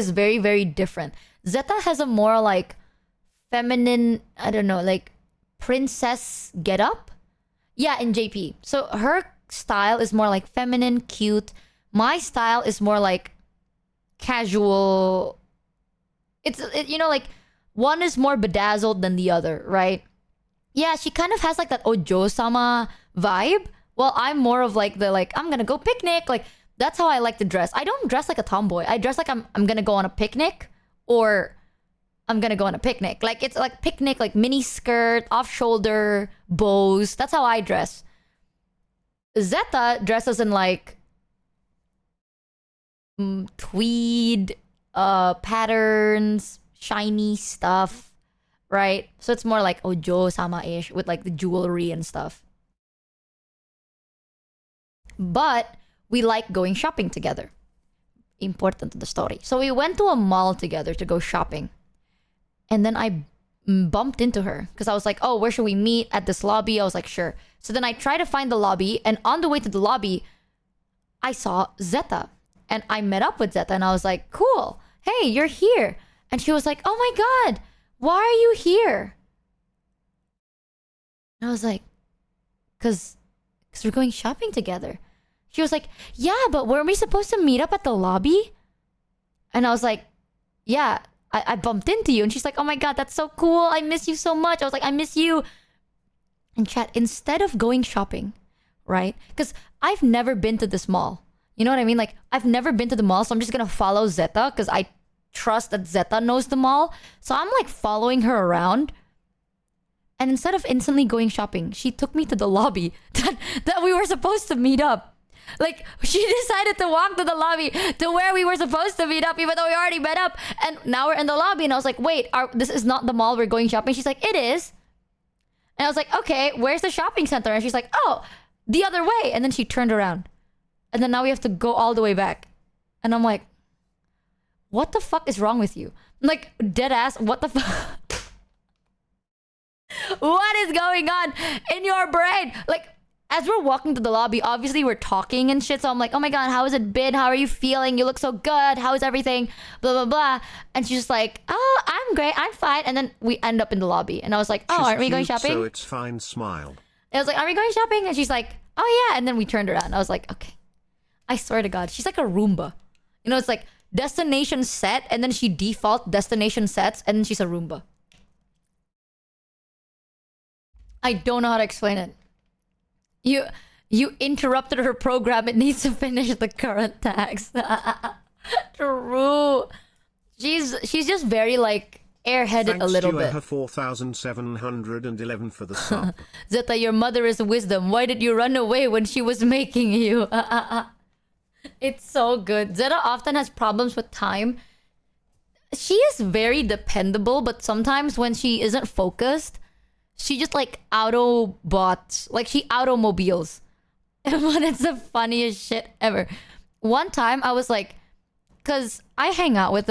is very, very different. Zeta has a more like feminine, I don't know, like princess getup. Yeah, in JP. So her style is more like feminine, cute. My style is more like casual. You know, like one is more bedazzled than the other, right? Yeah, she kind of has like that Ojo-sama vibe. Well, I'm more of like the like I'm gonna go picnic. Like that's how I like to dress. I don't dress like a tomboy. I dress like I'm gonna go on a picnic or I'm gonna go on a picnic. Like it's like picnic, like mini skirt, off shoulder, bows. That's how I dress. Zeta dresses in like tweed, patterns, shiny stuff, right? So it's more like Ojo sama-ish with like the jewelry and stuff. But we like going shopping together. Important to the story. So we went to a mall together to go shopping. And then I bumped into her because I was like, oh, where should we meet? At this lobby? I was like, sure. So then I tried to find the lobby. And on the way to the lobby, I saw Zeta. And I met up with Zeta and I was like, cool. Hey, you're here. And she was like, oh my God, why are you here? And I was like, because we're going shopping together. She was like, yeah, but weren't we supposed to meet up at the lobby? And I was like, yeah, I bumped into you. And she's like, oh my God, that's so cool. I miss you so much. I was like, I miss you. And chat, instead of going shopping, right? Because I've never been to this mall. You know what I mean? Like, I've never been to the mall, so I'm just gonna follow Zeta because I trust that Zeta knows the mall. So I'm like following her around. And instead of instantly going shopping, she took me to the lobby that we were supposed to meet up. Like, she decided to walk to the lobby to where we were supposed to meet up, even though we already met up. And now we're in the lobby. And I was like, wait, this is not the mall we're going shopping. She's like, it is. And I was like, okay, where's the shopping center? And she's like, oh, the other way. And then she turned around. And then now we have to go all the way back. And I'm like, what the fuck is wrong with you? I'm like, dead ass, what the fuck? What is going on in your brain? Like, as we're walking to the lobby, obviously we're talking and shit. So I'm like, oh my God, how has it been? How are you feeling? You look so good. How is everything? Blah, blah, blah. And she's just like, oh, I'm great. I'm fine. And then we end up in the lobby. And I was like, oh, aren't we going shopping? So it's fine, smile. And I was like, are we going shopping? And she's like, oh yeah. And then we turned around. I was like, okay. I swear to God, she's like a Roomba. You know, it's like destination set. And then she default destination sets. And then she's a Roomba. I don't know how to explain it. You interrupted her program. It needs to finish the current tags. True. She's just very like airheaded a little bit. Thanks to 4,711 for the sub. Zeta, your mother is wisdom. Why did you run away when she was making you? It's so good. Zeta often has problems with time. She is very dependable, but sometimes when she isn't focused, she just like autobots. Like she automobiles. But it's the funniest shit ever. One time I was like, because I hang out with